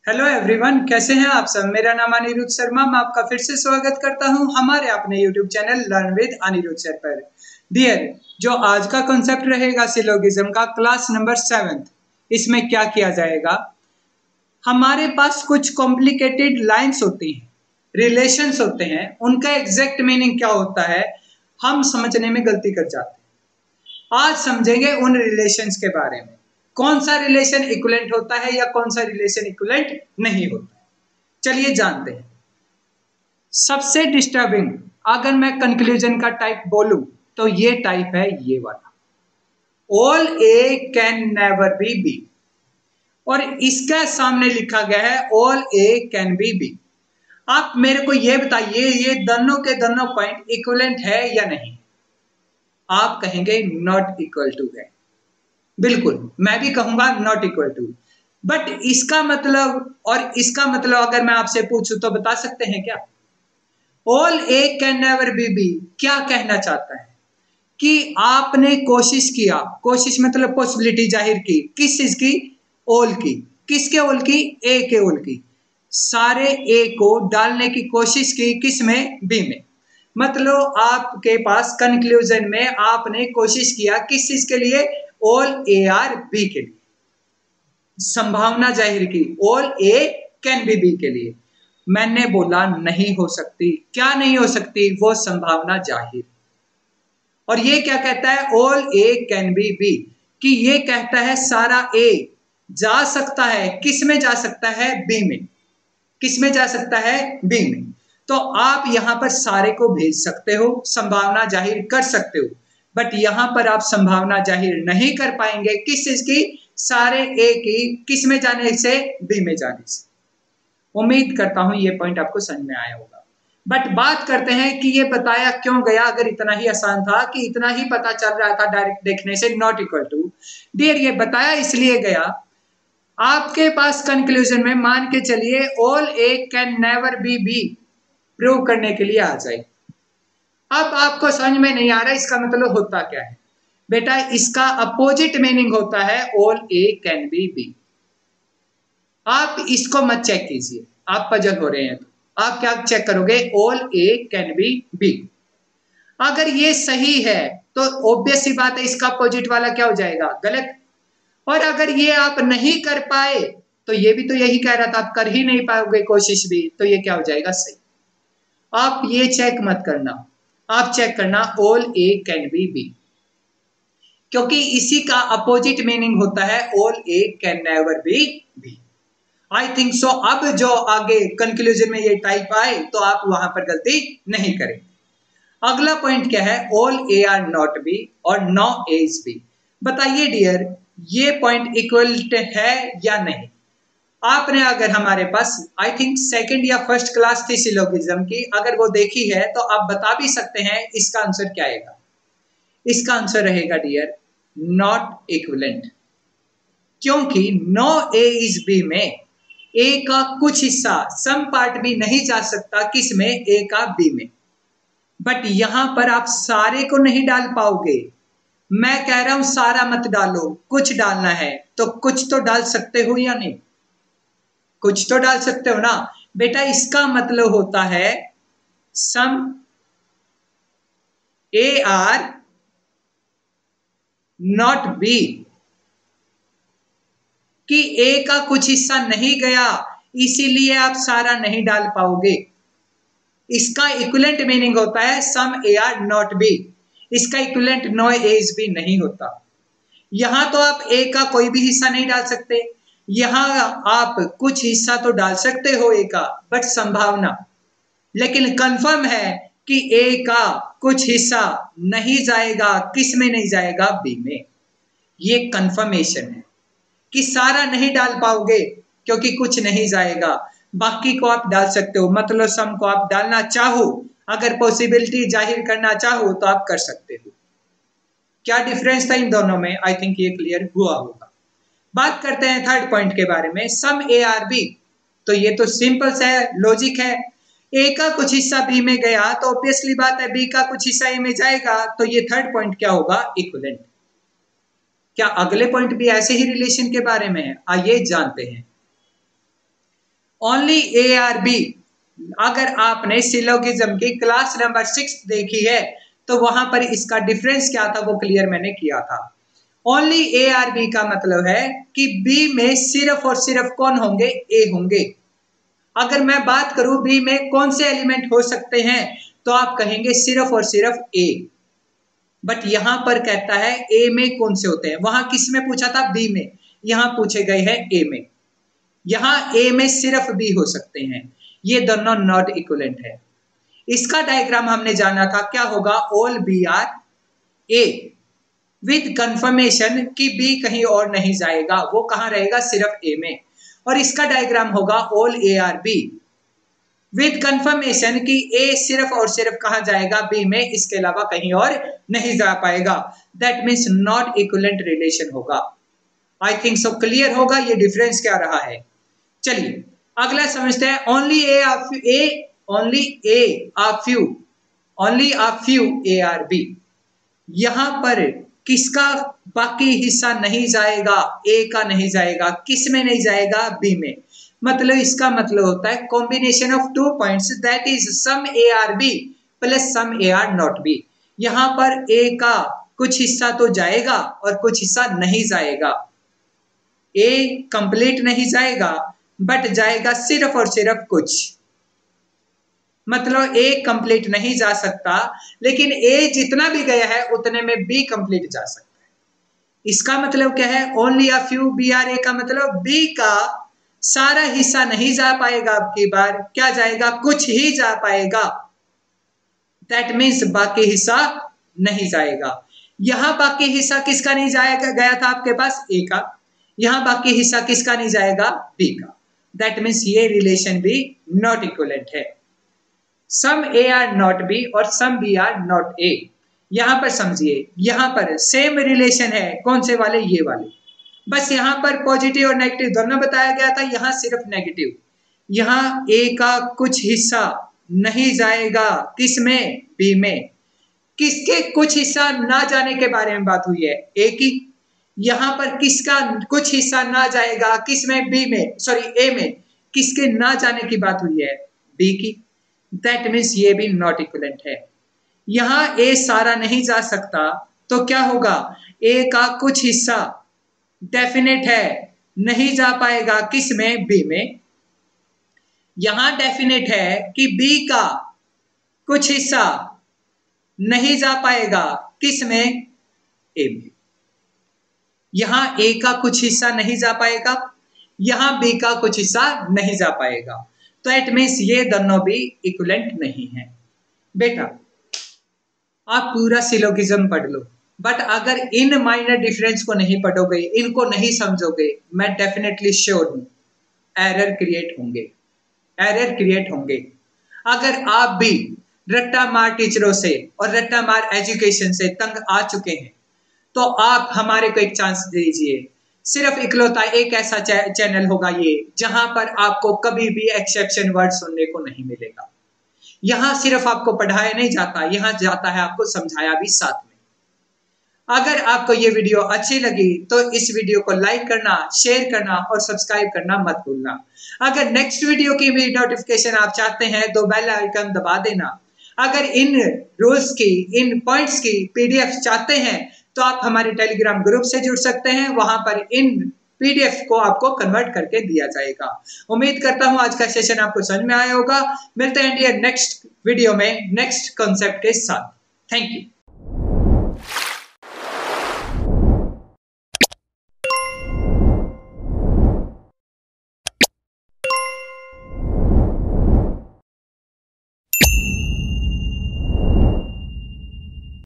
Hello everyone, कैसे हैं आप सब। मेरा नाम अनिरुद्ध शर्मा। मैं आपका फिर से स्वागत करता हूं हमारे अपने YouTube channel learn with Anirudh sir पर। डियर, जो आज का कॉन्सेप्ट रहेगा सिलोगिज्म का, क्लास नंबर 7। इसमें क्या किया जाएगा, हमारे पास कुछ कॉम्प्लिकेटेड लाइंस होती हैं, रिलेशंस होते हैं, उनका एग्जैक्ट मीनिंग क्या होता है हम समझने में गलती कर जाते हैं। आज समझेंगे उन रिलेशंस के बारे में, कौन सा रिलेशन इक्विवेलेंट होता है या कौन सा रिलेशन इक्विवेलेंट नहीं होता है। चलिए जानते हैं। सबसे डिस्टर्बिंग अगर मैं कंक्लूजन का टाइप बोलूं तो ये टाइप है ये वाला, all A can never be B, और इसका सामने लिखा गया है all A can be B. आप मेरे को ये बताइए, ये दोनों के दोनों पॉइंट इक्विवेलेंट है या नहीं। आप कहेंगे नॉट इक्वल टू है। बिल्कुल, मैं भी कहूंगा नॉट इक्वल टू। बट इसका मतलब और इसका मतलब अगर मैं आपसे पूछूं तो बता सकते हैं क्या। All A can never be B क्या कहना चाहता है कि आपने कोशिश किया, कोशिश मतलब पॉसिबिलिटी जाहिर की, किस चीज की, ऑल की। किसके ऑल की, ए के ऑल की। सारे ए को डालने की कोशिश की, किस में, बी में। मतलब आपके पास कंक्लूजन में आपने कोशिश किया किस चीज के लिए, ऑल ए आर बी के लिए। संभावना जाहिर की all A can be B के लिए। मैंने बोला नहीं हो सकती। क्या नहीं हो सकती, वो संभावना जाहिर। और ये क्या कहता है, all A can be B, कि ये कहता है सारा ए जा सकता है, किस में जा सकता है, बी में। किस में जा सकता है, बी में। तो आप यहां पर सारे को भेज सकते हो, संभावना जाहिर कर सकते हो, बट यहां पर आप संभावना जाहिर नहीं कर पाएंगे किस चीज की, सारे ए की, किस में जाने से, बी में जाने से। उम्मीद करता हूं ये पॉइंट आपको समझ में आया होगा। बट बात करते हैं कि ये बताया क्यों गया, अगर इतना ही आसान था कि इतना ही पता चल रहा था डायरेक्ट देखने से नॉट इक्वल टू। डियर, ये बताया इसलिए गया, आपके पास कंक्लूजन में मान के चलिए all A can never be B prove करने के लिए आ जाए। अब आपको समझ में नहीं आ रहा इसका मतलब होता क्या है। बेटा, इसका अपोजिट मीनिंग होता है all A can be B. आप इसको मत चेक कीजिए, आप पजल हो रहे हैं तो आप क्या चेक करोगे, all A can be B. अगर ये सही है तो ऑब्वियस सी बात है इसका अपोजिट वाला क्या हो जाएगा, गलत। और अगर ये आप नहीं कर पाए तो ये भी तो यही कह रहा था, आप कर ही नहीं पाओगे कोशिश भी, तो ये क्या हो जाएगा, सही। आप ये चेक मत करना, आप चेक करना all A can be B, क्योंकि इसी का अपोजिट मीनिंग होता है all A can never be B. I think so. अब जो आगे कंक्लूजन में ये टाइप आए तो आप वहां पर गलती नहीं करें। अगला पॉइंट क्या है, all A are not B और नो ए इज बी। बताइए डियर, ये पॉइंट इक्वल है या नहीं। आपने अगर हमारे पास आई थिंक सेकंड या फर्स्ट क्लास थी सिलोगिज्म की, अगर वो देखी है तो आप बता भी सकते हैं इसका आंसर क्या आएगा। इसका आंसर रहेगा डियर नॉट इक्विवेलेंट, क्योंकि नो ए इज बी में ए का कुछ हिस्सा, सम पार्ट भी नहीं जा सकता, किस में, ए का बी में। बट यहां पर आप सारे को नहीं डाल पाओगे। मैं कह रहा हूं सारा मत डालो, कुछ डालना है तो कुछ तो डाल सकते हो या नहीं, कुछ तो डाल सकते हो ना। बेटा, इसका मतलब होता है some A are not B, कि ए का कुछ हिस्सा नहीं गया, इसीलिए आप सारा नहीं डाल पाओगे। इसका इक्विवेलेंट मीनिंग होता है some A are not B, इसका equivalent no A is B नहीं होता। यहां तो आप ए का कोई भी हिस्सा नहीं डाल सकते, यहां आप कुछ हिस्सा तो डाल सकते हो ए का, बट संभावना। लेकिन कंफर्म है कि ए का कुछ हिस्सा नहीं जाएगा, किस में नहीं जाएगा, बी में। ये कंफर्मेशन है कि सारा नहीं डाल पाओगे क्योंकि कुछ नहीं जाएगा, बाकी को आप डाल सकते हो। मतलब सम को आप डालना चाहो, अगर पॉसिबिलिटी जाहिर करना चाहो तो आप कर सकते हो। क्या डिफरेंस था इन दोनों में, आई थिंक ये क्लियर हुआ होगा। बात करते हैं थर्ड पॉइंट के बारे में, सम ए आर बी। तो ये तो सिंपल सा है, लॉजिक है। ए का कुछ हिस्सा बी में गया तो ऑब्वियसली बात है बी का कुछ हिस्सा ए में जाएगा, तो ये थर्ड पॉइंट क्या होगा, इक्विवेलेंट। क्या अगले पॉइंट भी ऐसे ही रिलेशन के बारे में है, आइए जानते हैं। Only A are B. अगर आपने सिलोगिज्म की क्लास नंबर 6 देखी है तो वहां पर इसका डिफरेंस क्या था वो क्लियर मैंने किया था। ओनली ए आर बी का मतलब है कि बी में सिर्फ और सिर्फ कौन होंगे, ए होंगे। अगर मैं बात करूं बी में कौन से एलिमेंट हो सकते हैं तो आप कहेंगे सिर्फ और सिर्फ ए। बट यहां पर कहता है ए में कौन से होते हैं, वहां किस में पूछा था, बी में, यहां पूछे गए हैं ए में। यहां ए में सिर्फ बी हो सकते हैं, ये दोनों नॉट इक्विवेलेंट है। इसका डायग्राम हमने जाना था, क्या होगा, all B are A with confirmation कि बी कहीं और नहीं जाएगा, वो कहां रहेगा, सिर्फ ए में। और इसका डायग्राम होगा all A are be with confirmation कि ए सिर्फ और सिर्फ कहां जाएगा, बी में, इसके अलावा कहीं और नहीं जा पाएगा। That means not equivalent relation होगा। आई थिंक सो क्लियर होगा ये डिफरेंस क्या रहा है। चलिए अगला समझते हैं। Only A a few A are B. यहां पर किसका बाकी हिस्सा नहीं जाएगा, ए का नहीं जाएगा, किस में नहीं जाएगा, बी में। मतलब इसका मतलब होता है combination of 2 points that is some A are B plus some A are not B. यहां पर ए का कुछ हिस्सा तो जाएगा और कुछ हिस्सा नहीं जाएगा। ए कंप्लीट नहीं जाएगा बट जाएगा सिर्फ और सिर्फ कुछ। मतलब ए कंप्लीट नहीं जा सकता, लेकिन ए जितना भी गया है उतने में बी कंप्लीट जा सकता है। इसका मतलब क्या है, only a few B are A का मतलब बी का सारा हिस्सा नहीं जा पाएगा, अब की बार क्या जाएगा, कुछ ही जा पाएगा। दैट मीन्स बाकी हिस्सा नहीं जाएगा। यहां बाकी हिस्सा किसका नहीं जाएगा, गया था आपके पास ए का, यहां बाकी हिस्सा किसका नहीं जाएगा, बी का। दैट मीन्स ये रिलेशन भी नॉट इक्विवेलेंट है। Some A are not B और some B are not A. यहां पर समझिए, यहां पर सेम रिलेशन है, कौन से वाले, ये वाले। बस यहां पर पॉजिटिव और नेगेटिव दोनों बताया गया था, यहां सिर्फ नेगेटिव। यहां ए का कुछ हिस्सा नहीं जाएगा, किस में, बी में। किसके कुछ हिस्सा ना जाने के बारे में बात हुई है, ए की। यहां पर किसका कुछ हिस्सा ना जाएगा, किस में, बी में, सॉरी ए में। किसके ना जाने की बात हुई है, बी की। दैट मीन्स ये भी नॉट इक्विवेलेंट है। यहां ए सारा नहीं जा सकता तो क्या होगा, ए का कुछ हिस्सा डेफिनेट है, नहीं जा पाएगा, किस में, बी में। यहां डेफिनेट है कि बी का कुछ हिस्सा नहीं जा पाएगा, किस में, ए में। यहां ए का कुछ हिस्सा नहीं जा पाएगा, यहां बी का कुछ हिस्सा नहीं जा पाएगा। तो इट मीन्स ये दोनों भी इक्विवेलेंट नहीं है। बेटा आप पूरा सिलोगिज्म पढ़ लो, बट अगर इन माइनर डिफरेंस को नहीं पढ़ोगे, इनको नहीं समझोगे, मैं डेफिनेटली श्योर हूं एरर क्रिएट होंगे। अगर आप भी रट्टा मार टीचरों से और रट्टा मार एजुकेशन से तंग आ चुके हैं तो आप हमारे को एक चांस दीजिए। सिर्फ इकलौता एक ऐसा चैनल होगा ये जहां पर आपको कभी भी एक्सेप्शन वर्ड सुनने को नहीं मिलेगा। यहां सिर्फ आपको पढ़ाया नहीं जाता, यहां जाता है आपको समझाया भी साथ में। अगर आपको ये वीडियो अच्छी लगी तो इस वीडियो को लाइक करना, शेयर करना और सब्सक्राइब करना मत भूलना। अगर नेक्स्ट वीडियो की भी नोटिफिकेशन आप चाहते हैं तो बेल आइकन दबा देना। अगर इन रूल्स की, इन पॉइंट्स की पीडीएफ चाहते हैं तो आप हमारे टेलीग्राम ग्रुप से जुड़ सकते हैं, वहां पर इन पीडीएफ को आपको कन्वर्ट करके दिया जाएगा। उम्मीद करता हूं आज का सेशन आपको समझ में आया होगा। मिलते हैं नेक्स्ट वीडियो में नेक्स्ट कॉन्सेप्ट के साथ। Thank you.